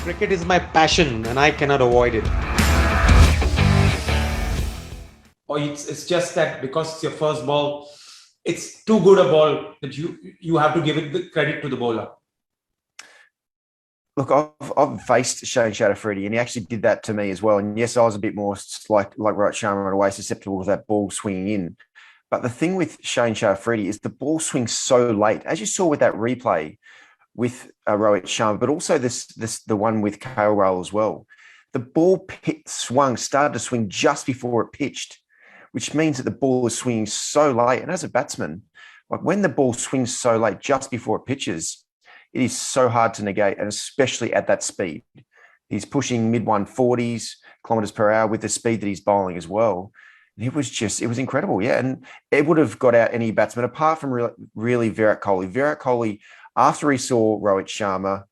Cricket is my passion and I cannot avoid it. Or it's just that because it's your first ball, it's too good a ball that you have to give it the credit to the bowler. Look, I've faced Shane Shatterfreedy, and he actually did that to me as well. And yes, I was a bit more like Rohit Sharma in a way, susceptible to that ball swinging in. But the thing with Shane Shatterfreedy is the ball swings so late, as you saw with that replay with Rohit Sharma, but also the one with KL as well. The ball started to swing just before it pitched, which means that the ball is swinging so late. And as a batsman, like when the ball swings so late just before it pitches, it is so hard to negate, and especially at that speed. He's pushing mid 140s kilometers per hour with the speed that he's bowling as well. And it was incredible. Yeah. And it would have got out any batsman apart from really Virat Kohli. Virat Kohli, after he saw Rohit Sharma,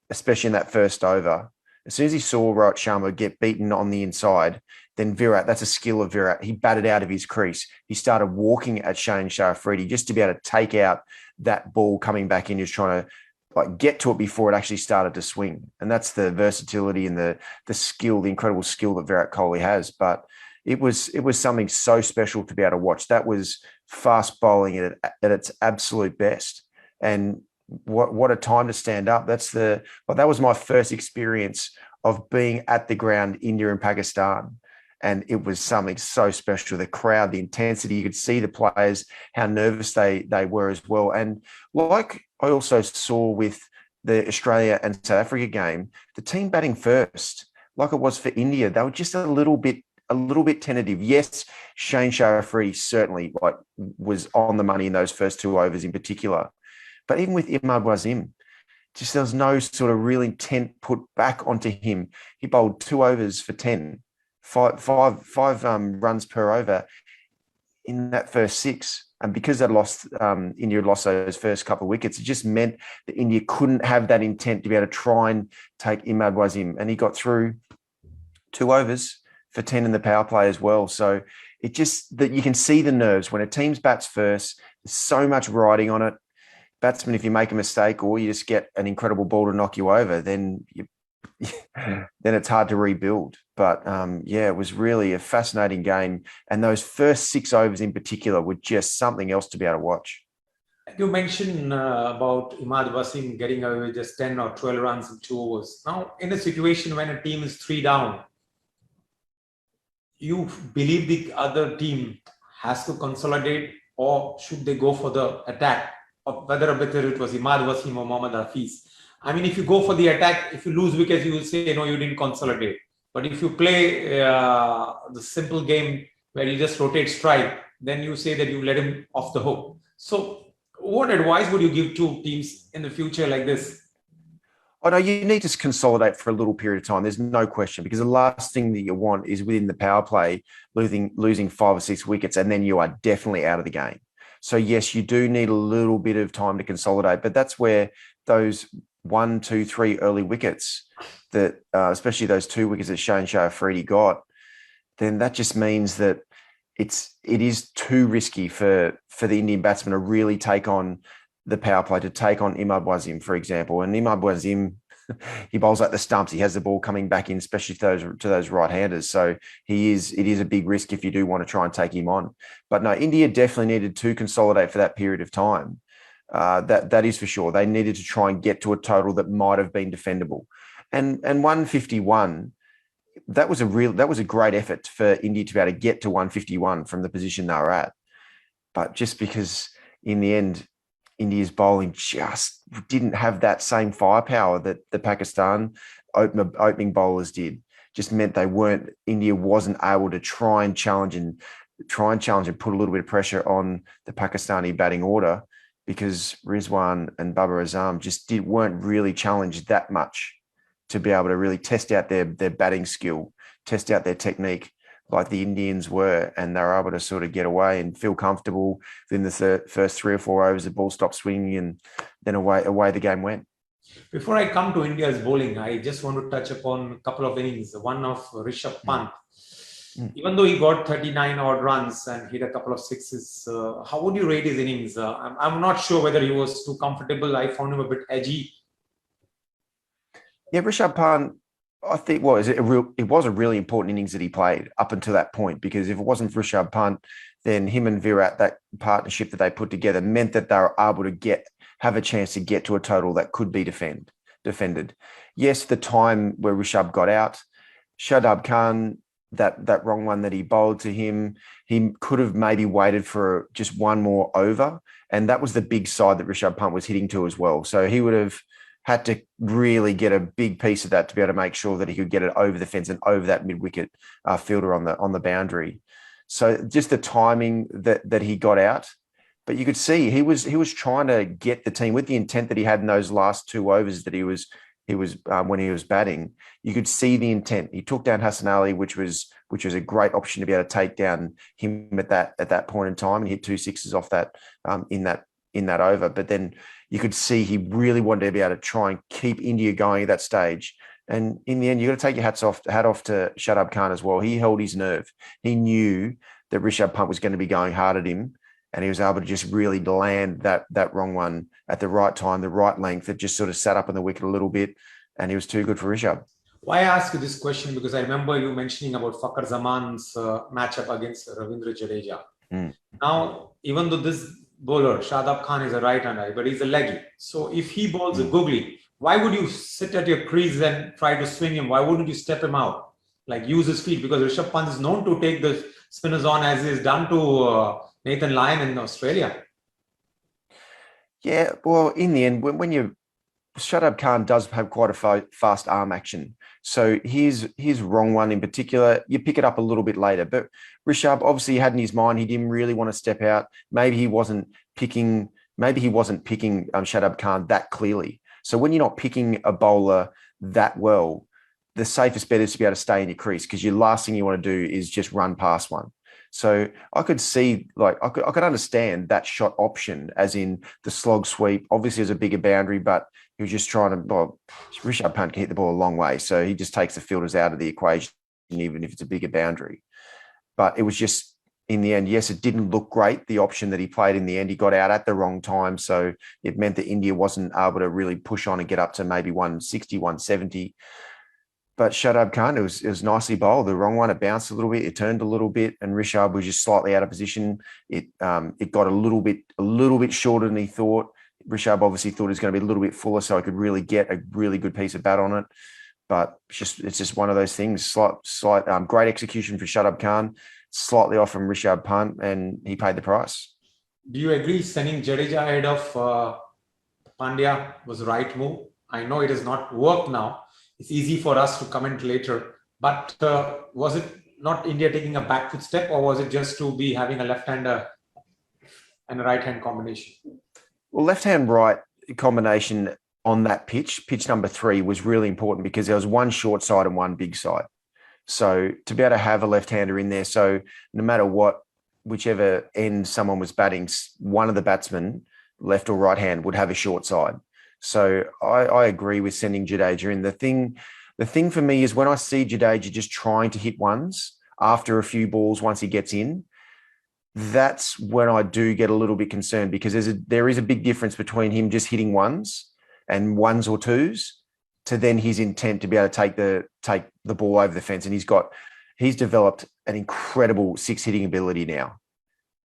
especially in that first over, as soon as he saw Rohit Sharma get beaten on the inside, then Virat, that's a skill of Virat. He batted out of his crease. He started walking at Shane Shatterfreedy just to be able to take out that ball coming back in. He was trying to get to it before it actually started to swing. And that's the versatility and the skill, the incredible skill that Virat Kohli has. But it was something so special to be able to watch. That was fast bowling at its absolute best. And what a time to stand up. That was my first experience of being at the ground, India and Pakistan. And it was something so special. The crowd, the intensity, you could see the players, how nervous they were as well. And like I also saw with the Australia and South Africa game, the team batting first, like it was for India, they were just a little bit tentative. Yes, Shane Shatterfreedy certainly was on the money in those first 2 overs in particular. But even with Imad Wasim, just there was no sort of real intent put back onto him. He bowled 2 overs for 10. Five runs per over in that first 6. And because India had lost those first couple of wickets, it just meant that India couldn't have that intent to be able to try and take Imad Wasim. And he got through 2 overs for 10 in the power play as well. So it just that you can see the nerves when a team's bats first. There's so much riding on it. Batsman, if you make a mistake or you just get an incredible ball to knock you over, then it's hard to rebuild. But it was really a fascinating game. And those first 6 overs in particular were just something else to be able to watch. You mentioned about Imad Wasim getting away with just 10 or 12 runs in 2 overs. Now, in a situation when a team is 3 down, you believe the other team has to consolidate, or should they go for the attack? Or whether it was Imad Wasim or Mohammad Hafiz. I mean, if you go for the attack, if you lose wickets, you will say, no, you didn't consolidate. But if you play the simple game where you just rotate strike, then you say that you let him off the hook. So what advice would you give to teams in the future like this? Oh, no, you need to consolidate for a little period of time. There's no question, because the last thing that you want is within the power play, losing 5 or 6 wickets, and then you are definitely out of the game. So yes, you do need a little bit of time to consolidate, but that's where those 1, 2, 3 early wickets that, especially those 2 wickets that Shane Shatterfreedy got, then that just means that it is too risky for the Indian batsman to really take on the power play, to take on Imad Wasim, for example. And Imad Wasim, he bowls like the stumps. He has the ball coming back in, especially to those right-handers. So it is a big risk if you do want to try and take him on. But no, India definitely needed to consolidate for that period of time. That is for sure. They needed to try and get to a total that might have been defendable. And 151, that was a great effort for India to be able to get to 151 from the position they were at. But just because in the end, India's bowling just didn't have that same firepower that the Pakistan opening bowlers did, just meant India wasn't able to try and challenge and put a little bit of pressure on the Pakistani batting order, because Rizwan and Babar Azam just weren't really challenged that much to be able to really test out their batting skill, test out their technique like the Indians were, and they were able to sort of get away and feel comfortable within the first 3 or 4 overs. The ball stopped swinging, and then away the game went. Before I come to India's bowling, I just want to touch upon a couple of innings. One of Rishabh Pant. Even though he got 39 odd runs and hit a couple of sixes, how would you rate his innings? I'm not sure whether he was too comfortable. I found him a bit edgy. Yeah, Rishabh Pant, I think, well, it was a really important innings that he played up until that point, because if it wasn't for Rishabh Pant, then him and Virat, that partnership that they put together, meant that they were able to have a chance to get to a total that could be defended. Yes, the time where Rishabh got out, Shadab Khan, that wrong one that he bowled to him, he could have maybe waited for just one more over, and that was the big side that Rishabh Pant was hitting to as well. So he would have had to really get a big piece of that to be able to make sure that he could get it over the fence and over that mid-wicket fielder on the boundary. So just the timing that he got out, but you could see he was trying to get the team with the intent that he had in those last 2 overs that he was when he was batting. You could see the intent. He took down Hassan Ali, which was a great option to be able to take down him at that point in time, and hit 2 sixes off that in that over. But then you could see he really wanted to be able to try and keep India going at that stage. And in the end, you got to take your hat off to Shadab Khan as well. He held his nerve. He knew that Rishabh Pant was going to be going hard at him, and he was able to just really land that wrong one at the right time, the right length. It just sort of sat up on the wicket a little bit, and he was too good for Rishabh. Why I ask you this question? Because I remember you mentioning about Fakhar Zaman's matchup against Ravindra Jadeja. Mm. Now, even though this bowler, Shadab Khan, is a right-hander, but he's a leggy. So if he bowls a googly, why would you sit at your crease and try to swing him? Why wouldn't you step him out? Like, use his feet? Because Rishabh Pant is known to take the spinners on, as he's done to Nathan Lyon in Australia. Yeah, well, in the end, when you Shadab Khan does have quite a fast arm action. So his wrong one in particular, you pick it up a little bit later. But Rishabh obviously had in his mind he didn't really want to step out. Maybe he wasn't picking Shadab Khan that clearly. So when you're not picking a bowler that well, the safest bet is to be able to stay in your crease, because your last thing you want to do is just run past one. So I could see, I could understand that shot option, as in the slog sweep. Obviously, there's a bigger boundary, but he was just trying to. Well, Rishabh Pant can hit the ball a long way, so he just takes the fielders out of the equation, even if it's a bigger boundary. But it was just, in the end, yes, it didn't look great, the option that he played in the end. He got out at the wrong time, so it meant that India wasn't able to really push on and get up to maybe 160, 170. But Shadab Khan, it was nicely bowled. The wrong one, it bounced a little bit, it turned a little bit, and Rishabh was just slightly out of position. It got a little bit shorter than he thought. Rishabh obviously thought it was going to be a little bit fuller, so I could really get a really good piece of bat on it. But it's just one of those things. Slight great execution for Shadab Khan, slightly off from Rishabh Pant, and he paid the price. Do you agree sending Jadeja ahead of Pandya was the right move? I know it has not worked now. It's easy for us to comment later, but was it not India taking a back foot step, or was it just to be having a left-hander and a right-hand combination? Well, left-hand-right combination on that pitch number 3, was really important, because there was one short side and one big side. So to be able to have a left-hander in there, so no matter what, whichever end someone was batting, one of the batsmen, left or right hand, would have a short side. So I agree with sending Jadeja in. The thing for me is when I see Jadeja just trying to hit ones after a few balls once he gets in, that's when I do get a little bit concerned, because there is a big difference between him just hitting ones and ones or twos to then his intent to be able to take the ball over the fence. And he's developed an incredible 6 hitting ability now.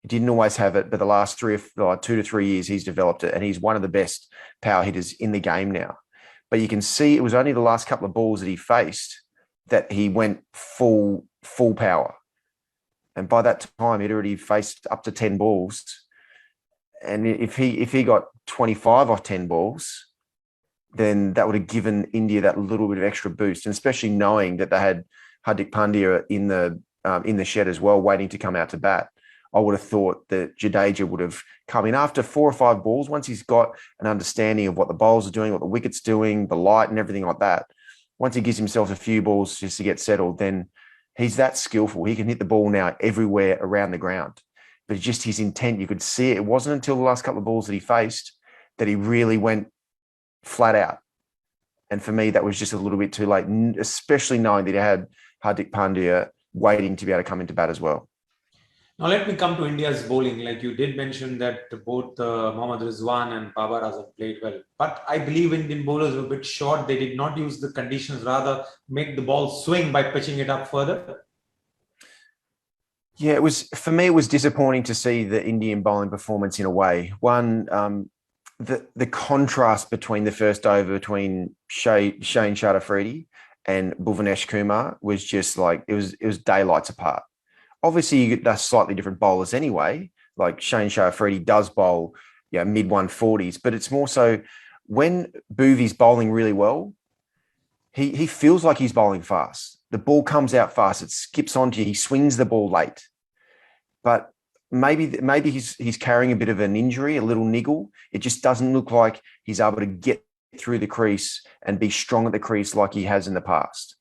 He didn't always have it, but the last 2 to 3 years, he's developed it, and he's one of the best power hitters in the game now. But you can see it was only the last couple of balls that he faced that he went full power. And by that time, he'd already faced up to 10 balls. And if he got 25 off 10 balls, then that would have given India that little bit of extra boost. And especially knowing that they had Hardik Pandya in the shed as well, waiting to come out to bat. I would have thought that Jadeja would have come in after 4 or 5 balls, once he's got an understanding of what the bowls are doing, what the wicket's doing, the light and everything like that. Once he gives himself a few balls just to get settled, then he's that skillful. He can hit the ball now everywhere around the ground. But just his intent, you could see it. It wasn't until the last couple of balls that he faced that he really went flat out. And for me, that was just a little bit too late, especially knowing that he had Hardik Pandya waiting to be able to come into bat as well. Now let me come to India's bowling. Like you did mention that both Mohammad Rizwan and Babar Azam played well, but I believe Indian bowlers were a bit short. They did not use the conditions, rather make the ball swing by pitching it up further. Yeah, it was for me. It was disappointing to see the Indian bowling performance in a way. One, the contrast between the first over between Shane Shatterfredi and Bhuvanesh Kumar was just like it was daylights apart. Obviously, they're slightly different bowlers anyway. Like Shane Shatterfredi does bowl, mid 140s, but it's more so when Bhuvi's bowling really well, he feels like he's bowling fast. The ball comes out fast. It skips onto you. He swings the ball late. But maybe he's carrying a bit of an injury, a little niggle. It just doesn't look like he's able to get through the crease and be strong at the crease like he has in the past.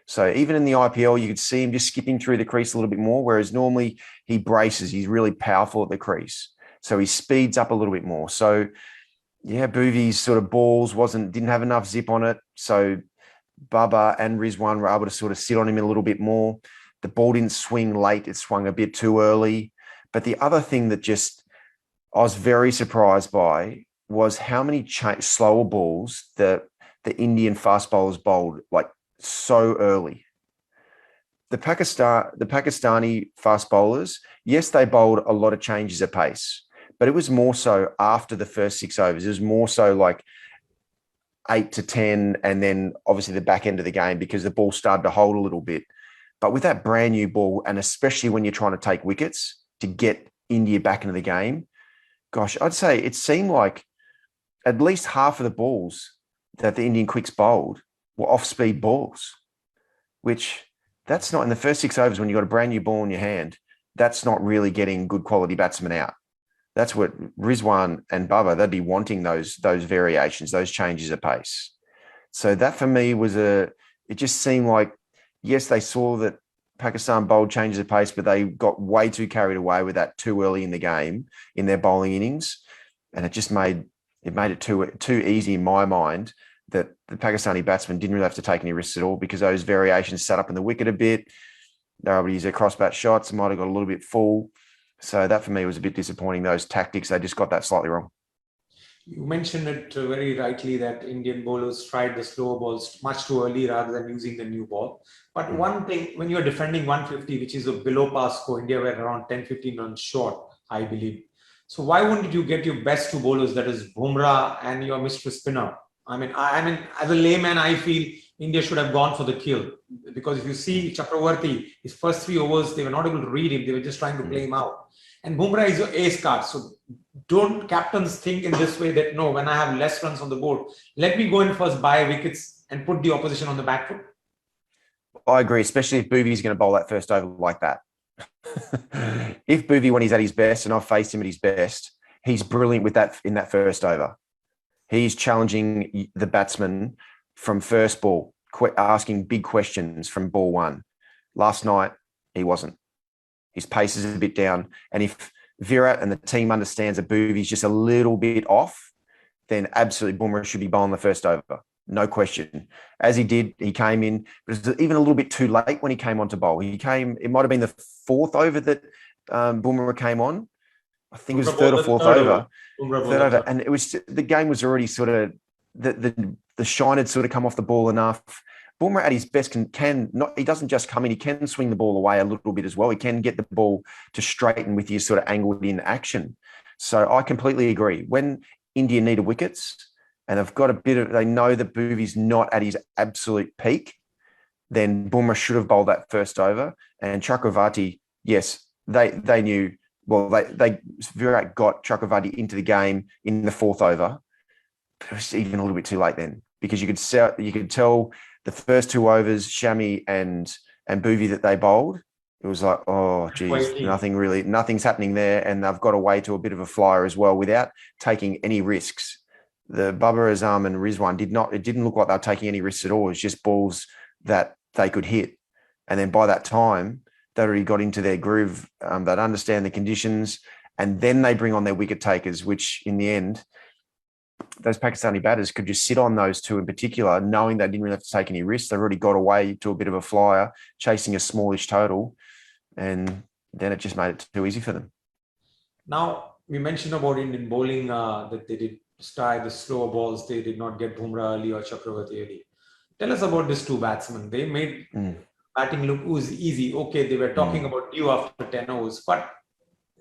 So even in the IPL, you could see him just skipping through the crease a little bit more, whereas normally he braces. He's really powerful at the crease. So he speeds up a little bit more. So yeah, Bhuvi's sort of balls didn't have enough zip on it. So Baba and Rizwan were able to sort of sit on him a little bit more. The ball didn't swing late. It swung a bit too early. But the other thing that I was very surprised by was how many slower balls the Indian fast bowlers bowled like so early. The Pakistani fast bowlers, yes, they bowled a lot of changes at pace, but it was more so after the first 6 overs. It was more so like 8 to 10, and then obviously the back end of the game because the ball started to hold a little bit. But with that brand new ball, and especially when you're trying to take wickets to get India back into the game, gosh, I'd say it seemed like at least half of the balls that the Indian quicks bowled were off-speed balls, which that's not in the first 6 overs when you've got a brand new ball in your hand. That's not really getting good quality batsmen out. That's what Rizwan and Baba, they'd be wanting those variations, those changes of pace. So that for me it just seemed like, yes, they saw that Pakistan bowled changes of pace, but they got way too carried away with that too early in the game in their bowling innings. And it just made it too easy in my mind that the Pakistani batsmen didn't really have to take any risks at all because those variations sat up in the wicket a bit. They were able to use their crossbat shots, might have got a little bit full. So that for me was a bit disappointing. Those tactics, they just got that slightly wrong. You mentioned it very rightly that Indian bowlers tried the slower balls much too early rather than using the new ball. But one thing, when you're defending 150, which is a below par score, India were around 10-15 runs short, I believe. So why wouldn't you get your best two bowlers, that is Bumrah and your Mr. Spinner? I mean, as a layman, I feel India should have gone for the kill, because if you see Chakravarti, his first 3 overs, they were not able to read him. They were just trying to play him out. And Bumrah is your ace card. So don't captains think in this way that, no, when I have less runs on the board, let me go in first, buy wickets and put the opposition on the back foot? I agree, especially if Bhuvi's going to bowl that first over like that. If Bhuvi, when he's at his best, and I've faced him at his best, he's brilliant with that in that first over. He's challenging the batsman from first ball, asking big questions from ball one. Last night, he wasn't. His pace is a bit down. And if Virat and the team understands that Bhuvi's just a little bit off, then absolutely Bumrah should be bowling the first over. No question. As he did, he came in, but it was even a little bit too late when he came on to bowl. It might have been the 4th over that Bumrah came on. I think it was third or fourth over. And it was, the game was already sort of, the shine had sort of come off the ball enough. Bumrah at his best he doesn't just come in, he can swing the ball away a little bit as well. He can get the ball to straighten with his sort of angled in action. So I completely agree. When India needed wickets and they know that Bhuvi's not at his absolute peak, then Bumrah should have bowled that first over. And Chakravarti, yes, they knew, well, Virat got Chakravarti into the game in the 4th over. But it was even a little bit too late then, because you could tell the first 2 overs, Shami and Bhuvi that they bowled, it was like, oh, geez, nothing's happening there. And they've got away to a bit of a flyer as well without taking any risks. The Babar Azam and Rizwan it didn't look like they were taking any risks at all. It was just balls that they could hit. And then by that time, they already got into their groove. They'd understand the conditions. And then they bring on their wicket takers, which in the end, those Pakistani batters could just sit on those 2 in particular, knowing they didn't really have to take any risks. They've already got away to a bit of a flyer, chasing a smallish total. And then it just made it too easy for them. Now, we mentioned about Indian bowling that they did try the slower balls. They did not get Bumrah early or Chakravarti early. Tell us about these two batsmen. They made batting look easy. Okay, they were talking about due after 10 overs, but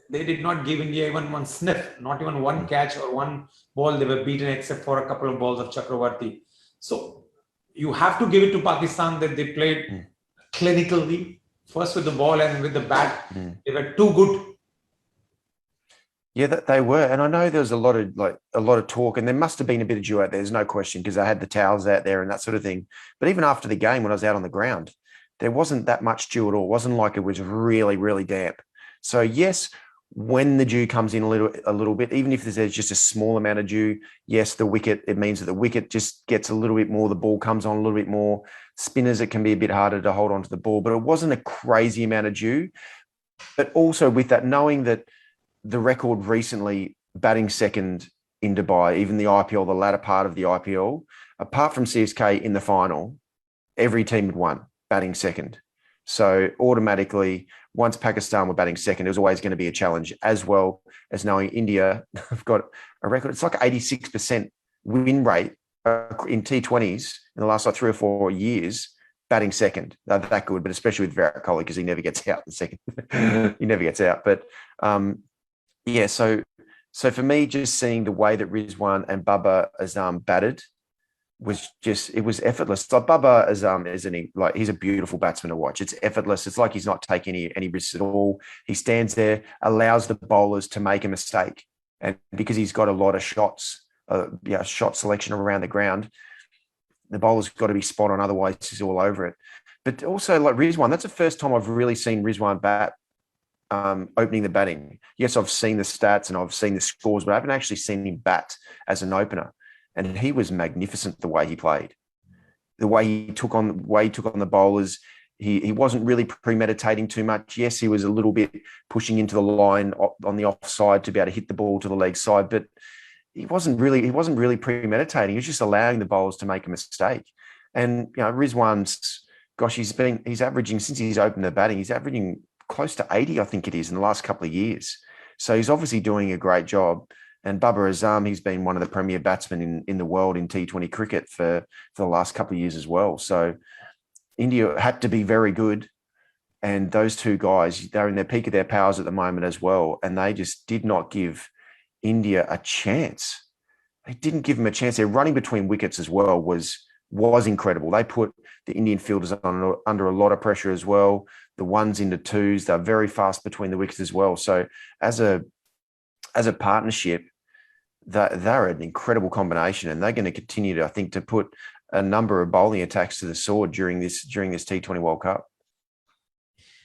they did not give India even one sniff, not even one catch or one ball they were beaten except for a couple of balls of Chakravarti. So you have to give it to Pakistan that they played clinically, first with the ball and with the bat. They were too good. Yeah, that they were, and I know there was a lot of talk, and there must have been a bit of dew out there. There's no question because they had the towels out there and that sort of thing. But even after the game, when I was out on the ground, there wasn't that much dew at all. It wasn't like it was really, really damp. So yes, when the dew comes in a little bit, even if there's just a small amount of dew, yes, it means that the wicket just gets a little bit more. The ball comes on a little bit more. Spinners, it can be a bit harder to hold on to the ball, but it wasn't a crazy amount of dew. But also with that, knowing that the record recently batting second in Dubai, even the IPL, the latter part of the IPL, apart from CSK in the final, every team had won batting second. So automatically, once Pakistan were batting second, it was always going to be a challenge, as well as knowing India have got a record. It's like 86% win rate in T20s in the last 3 or 4 years, batting second. They're that good, but especially with Virat Kohli because he never gets out in second. He never gets out. But yeah, so for me, just seeing the way that Rizwan and Babar Azam batted was it was effortless. Like Babar Azam he's a beautiful batsman to watch. It's effortless. It's like he's not taking any risks at all. He stands there, allows the bowlers to make a mistake, and because he's got a lot of shots, shot selection around the ground, the bowler's got to be spot on. Otherwise, he's all over it. But also, like Rizwan, that's the first time I've really seen Rizwan bat. Opening the batting. Yes, I've seen the stats and I've seen the scores, but I haven't actually seen him bat as an opener. And he was magnificent the way he played, the way he took on the bowlers. He wasn't really premeditating too much. Yes, he was a little bit pushing into the line on the offside to be able to hit the ball to the leg side, but he wasn't really premeditating. He was just allowing the bowlers to make a mistake. And Rizwan's, gosh, he's averaging, since he's opened the batting, he's averaging close to 80, I think it is, in the last couple of years. So he's obviously doing a great job. And Babar Azam, he's been one of the premier batsmen in the world in T20 cricket for the last couple of years as well. So India had to be very good. And those two guys, they're in their peak of their powers at the moment as well. And they just did not give India a chance. They didn't give them a chance. Their running between wickets as well was incredible. They put the Indian fielders under a lot of pressure as well. The ones into twos, they're very fast between the wickets as well. So as a partnership, they're an incredible combination, and they're going to continue to put a number of bowling attacks to the sword during this T20 World Cup.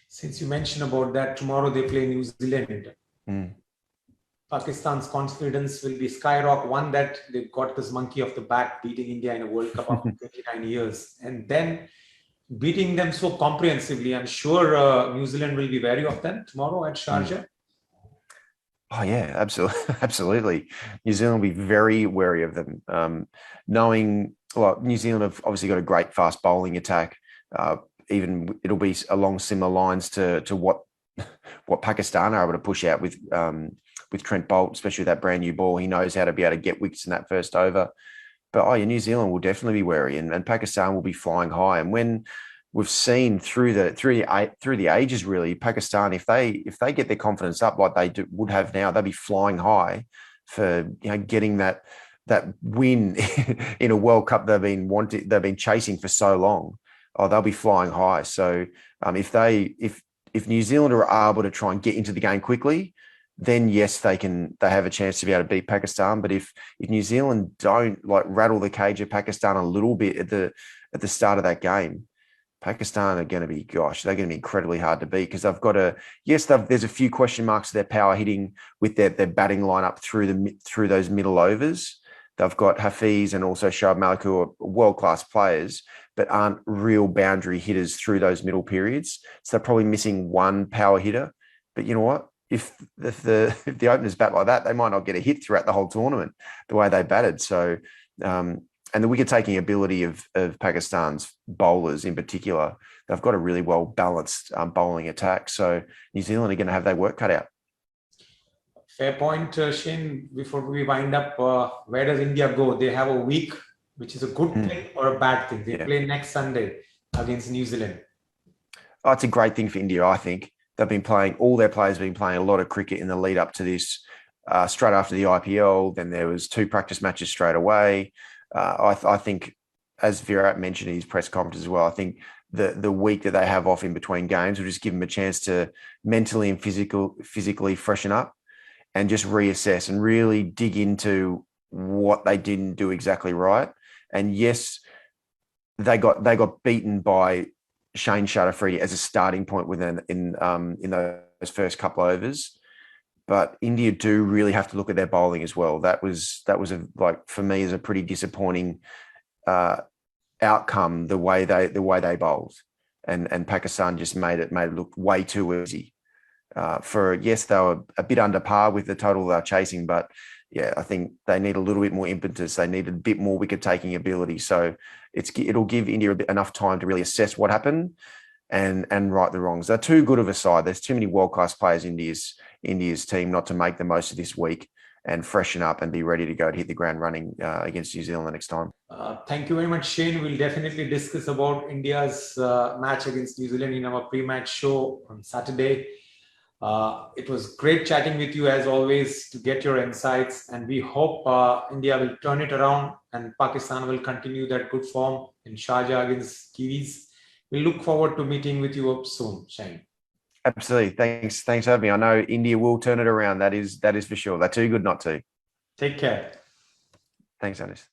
Since you mentioned about that, tomorrow they play New Zealand. Pakistan's confidence will be skyrocket. One, that they've got this monkey off the back, beating India in a World Cup after 29 years, and then beating them so comprehensively. I'm sure New Zealand will be wary of them tomorrow at Sharjah. Oh yeah, absolutely. New Zealand will be very wary of them. Knowing, well, New Zealand have obviously got a great fast bowling attack. Even it'll be along similar lines to what Pakistan are able to push out with Trent Bolt, especially with that brand new ball. He knows how to be able to get wickets in that first over. But New Zealand will definitely be wary, and Pakistan will be flying high. And when we've seen through the ages, really, Pakistan, if they get their confidence up like they would have now, they'll be flying high for getting that win in a World Cup they've been chasing for so long. They'll be flying high. So if New Zealand are able to try and get into the game quickly, then yes, they have a chance to be able to beat Pakistan. But if New Zealand don't rattle the cage of Pakistan a little bit at the start of that game, Pakistan are going to be, they're going to be incredibly hard to beat, because they've got there's a few question marks to their power hitting with their batting lineup through those middle overs. They've got Hafiz and also Shoaib Malik, who are world-class players, but aren't real boundary hitters through those middle periods. So they're probably missing one power hitter. But you know what? If the openers bat like that, they might not get a hit throughout the whole tournament the way they batted. So the wicket-taking ability of Pakistan's bowlers in particular. They've got a really well-balanced bowling attack. So New Zealand are going to have their work cut out. Fair point, Shane. Before we wind up, where does India go? They have a week, which is a good thing or a bad thing. They play next Sunday against New Zealand. Oh, it's a great thing for India, I think. They've been playing, all their players have been playing a lot of cricket in the lead up to this. Straight after the IPL, then there was 2 practice matches straight away. I think, as Virat mentioned in his press conference as well, I think the week that they have off in between games will just give them a chance to mentally and physically freshen up and just reassess and really dig into what they didn't do exactly right. And yes, they got beaten by Shane Shatterfree as a starting point within in those first couple of overs. But India do really have to look at their bowling as well. That was for me is a pretty disappointing outcome, the way they bowled, and Pakistan just made it look way too easy. Yes, they were a bit under par with the total they're chasing, but yeah, I think they need a little bit more impetus. They need a bit more wicket taking ability. So it'll give India enough time to really assess what happened and right the wrongs. They're too good of a side. There's too many world-class players in India's team not to make the most of this week and freshen up and be ready to go to hit the ground running against New Zealand the next time. Thank you very much, Shane. We'll definitely discuss about India's match against New Zealand in our pre-match show on Saturday. It was great chatting with you as always to get your insights, and we hope India will turn it around and Pakistan will continue that good form in Sharjah against Kiwis. We look forward to meeting with you up soon, Shane. Absolutely. Thanks for having me. I know India will turn it around. That is for sure. They're too good not to. Take care. Thanks, Anis.